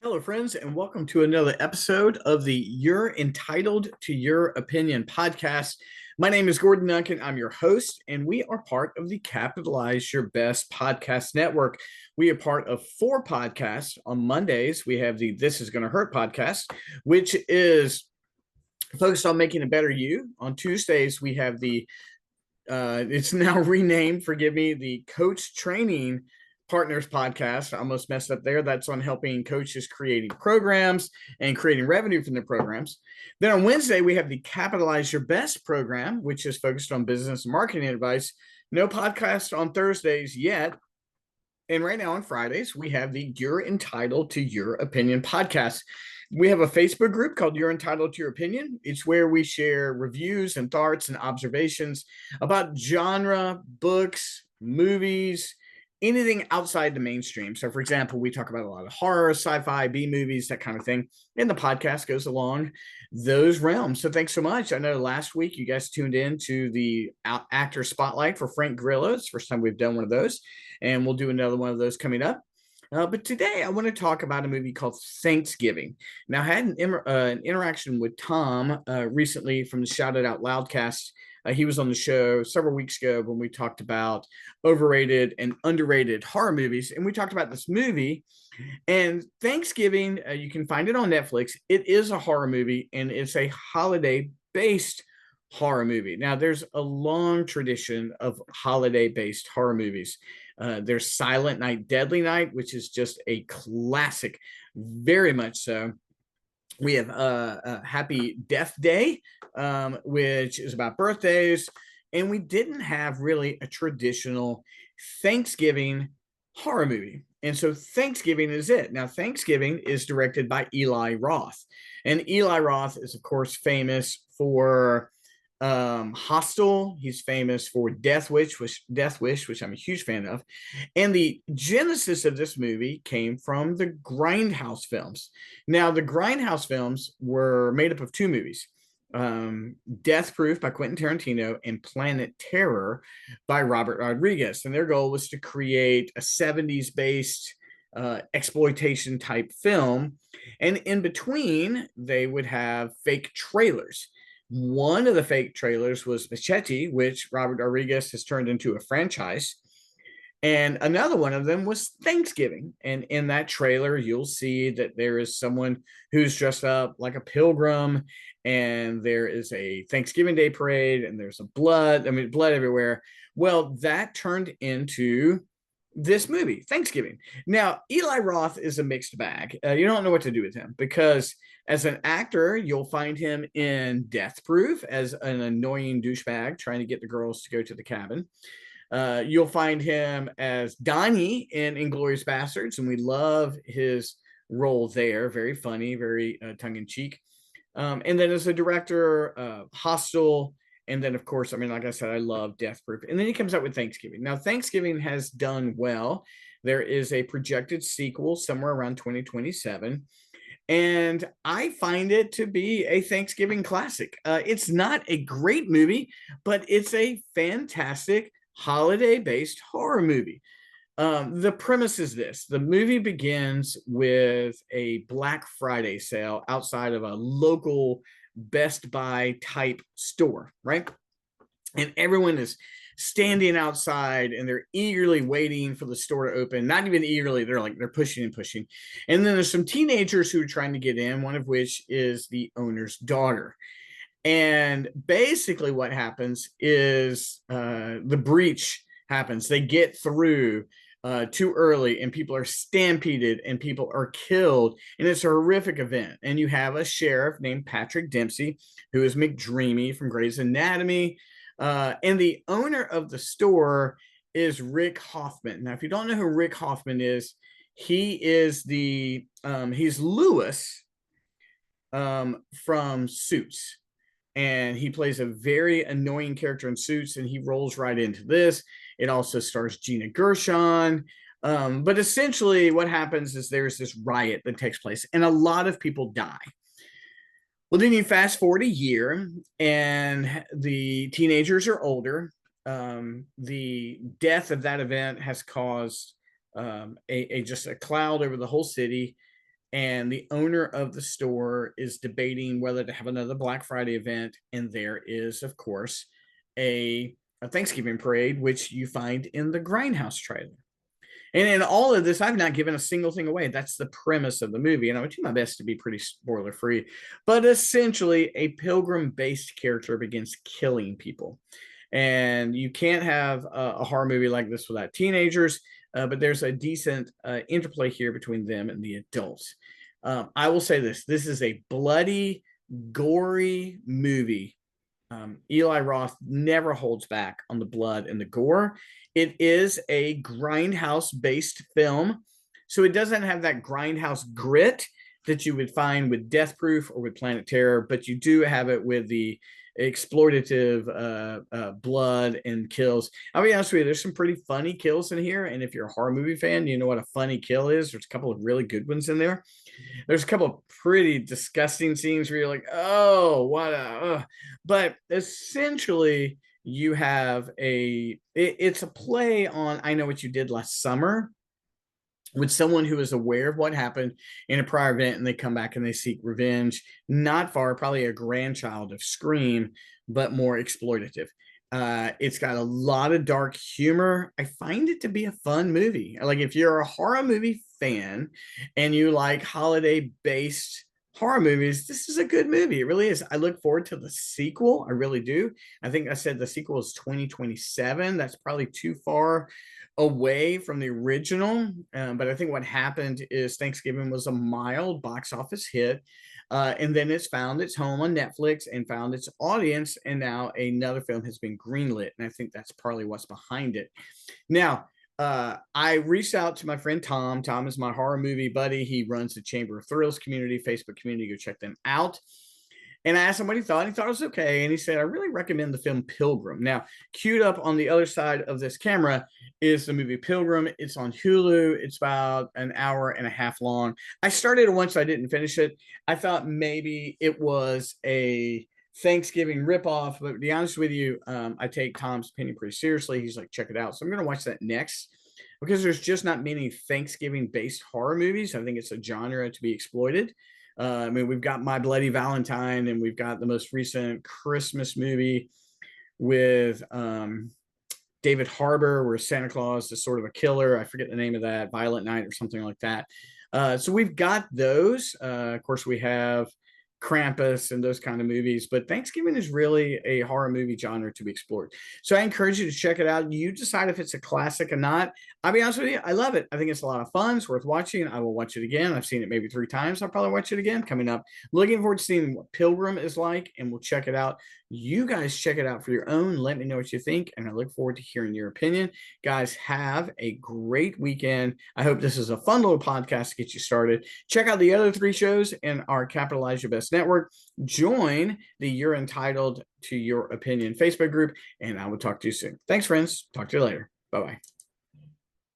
Hello, friends, and welcome to another episode of the You're Entitled to Your Opinion podcast. My name is Gordon Duncan. I'm your host, and we are part of the Capitalize Your Best podcast network. We are part of four podcasts. On Mondays, we have the This Is Gonna Hurt podcast, which is focused on making a better you. On Tuesdays, we have it's now renamed, forgive me, the Coach Training Partners podcast. I almost messed up there. That's on helping coaches creating programs and creating revenue from their programs. Then on Wednesday, we have the Capitalize Your Best program, which is focused on business and marketing advice. No podcast on Thursdays yet. And right now on Fridays, we have the You're Entitled to Your Opinion podcast. We have a Facebook group called You're Entitled to Your Opinion. It's where we share reviews and thoughts and observations about genre, books, movies, anything outside the mainstream. So, for example, we talk about a lot of horror, sci-fi, B movies, that kind of thing. And the podcast goes along those realms. So thanks so much. I know last week you guys tuned in to the actor spotlight for Frank Grillo. It's the first time we've done one of those. And we'll do another one of those coming up. But today I want to talk about a movie called Thanksgiving. Now, I had an interaction with Tom recently from the Shout It Out Loudcast. He was on the show several weeks ago when we talked about overrated and underrated horror movies. And we talked about this movie. And Thanksgiving, you can find it on Netflix. It is a horror movie, and it's a holiday-based horror movie. Now, there's a long tradition of holiday-based horror movies. There's Silent Night, Deadly Night, which is just a classic, very much so. We have Happy Death Day, which is about birthdays. And we didn't have really a traditional Thanksgiving horror movie. And so Thanksgiving is it. Now, Thanksgiving is directed by Eli Roth. And Eli Roth is, of course, famous for Hostel. He's famous for Death Wish, which I'm a huge fan of. And the genesis of this movie came from the Grindhouse films. Now, the Grindhouse films were made up of two movies. Death Proof by Quentin Tarantino and Planet Terror by Robert Rodriguez. And their goal was to create a 70s based exploitation type film. And in between, they would have fake trailers. One of the fake trailers was Machete, which Robert Rodriguez has turned into a franchise. And another one of them was Thanksgiving. And in that trailer, you'll see that there is someone who's dressed up like a pilgrim, and there is a Thanksgiving Day parade, and there's blood everywhere. Well, that turned into this movie, Thanksgiving. Now, Eli Roth is a mixed bag. You don't know what to do with him because as an actor, you'll find him in Death Proof as an annoying douchebag trying to get the girls to go to the cabin. You'll find him as Donnie in Inglourious Basterds, and we love his role there. Very funny, very tongue-in-cheek. And then as a director, Hostel, and then, of course, I mean, like I said, I love Death Proof. And then he comes out with Thanksgiving. Now, Thanksgiving has done well. There is a projected sequel somewhere around 2027. And I find it to be a Thanksgiving classic. It's not a great movie, but it's a fantastic holiday-based horror movie. The premise is this. The movie begins with a Black Friday sale outside of a local Best Buy type store, right? And everyone is standing outside and they're eagerly waiting for the store to open. Not even eagerly, they're pushing and pushing. And then there's some teenagers who are trying to get in, one of which is the owner's daughter. And basically what happens is the breach happens. They get through too early and people are stampeded and people are killed. And it's a horrific event. And you have a sheriff named Patrick Dempsey, who is McDreamy from Grey's Anatomy. And the owner of the store is Rick Hoffman. Now, if you don't know who Rick Hoffman is, he is he's Lewis from Suits. And he plays a very annoying character in Suits, and he rolls right into this. It also stars Gina Gershon. But essentially what happens is there's this riot that takes place, and a lot of people die. Well, then you fast forward a year, and the teenagers are older. The death of that event has caused just a cloud over the whole city. and the owner of the store is debating whether to have another Black Friday event. And there is, of course, a Thanksgiving parade, which you find in the Grindhouse trailer. And in all of this, I've not given a single thing away. That's the premise of the movie. And I would do my best to be pretty spoiler free. But essentially, a pilgrim based character begins killing people. And you can't have a horror movie like this without teenagers, but there's a decent interplay here between them and the adults. I will say this is a bloody, gory movie. Eli Roth never holds back on the blood and the gore. It is a grindhouse based film, so it doesn't have that grindhouse grit that you would find with Death Proof or with Planet Terror, but you do have it with the exploitative blood and kills. I'll be honest with you, there's some pretty funny kills in here, and if you're a horror movie fan, you know what a funny kill is. There's a couple of really good ones in there. There's a couple of pretty disgusting scenes where you're like, oh, what but essentially you have it's a play on I Know What You Did Last Summer, with someone who is aware of what happened in a prior event, and they come back and they seek revenge. Not far, probably a grandchild of Scream, but more exploitative. It's got a lot of dark humor. I find it to be a fun movie. Like, if you're a horror movie fan and you like holiday based horror movies, this is a good movie. It really is. I look forward to the sequel. I really do. I think I said the sequel is 2027. That's probably too far away from the original. But I think what happened is Thanksgiving was a mild box office hit. And then it's found its home on Netflix and found its audience. And now another film has been greenlit. And I think that's partly what's behind it. Now, I reached out to my friend Tom. Tom is my horror movie buddy. He runs the Chamber of Thrills community, Facebook community. Go check them out. And I asked him what he thought. He thought it was okay. And he said, I really recommend the film Pilgrim. Now, queued up on the other side of this camera is the movie Pilgrim. It's on Hulu. It's about an hour and a half long. I started it once, so I didn't finish it. I thought maybe it was a Thanksgiving ripoff, but to be honest with you, I take Tom's opinion pretty seriously. He's like, check it out. So I'm going to watch that next, because there's just not many Thanksgiving based horror movies. I think it's a genre to be exploited. I mean, we've got My Bloody Valentine, and we've got the most recent Christmas movie with David Harbour, where Santa Claus is sort of a killer. I forget the name of that, Violent Night or something like that. So we've got those. Of course, we have Krampus and those kind of movies, but Thanksgiving is really a horror movie genre to be explored. So I encourage you to check it out. You decide if it's a classic or not. I'll be honest with you, I love it. I think it's a lot of fun. It's worth watching. I will watch it again. I've seen it maybe 3 times. I'll probably watch it again coming up. Looking forward to seeing what Pilgrim is like, and we'll check it out. You guys check it out for your own. Let me know what you think, and I look forward to hearing your opinion. Guys, have a great weekend. I hope this is a fun little podcast to get you started. Check out the other 3 shows in our Capitalize Your Best network. Join the You're Entitled to Your Opinion Facebook group, and I will talk to you soon. Thanks, friends. Talk to you later. Bye-bye.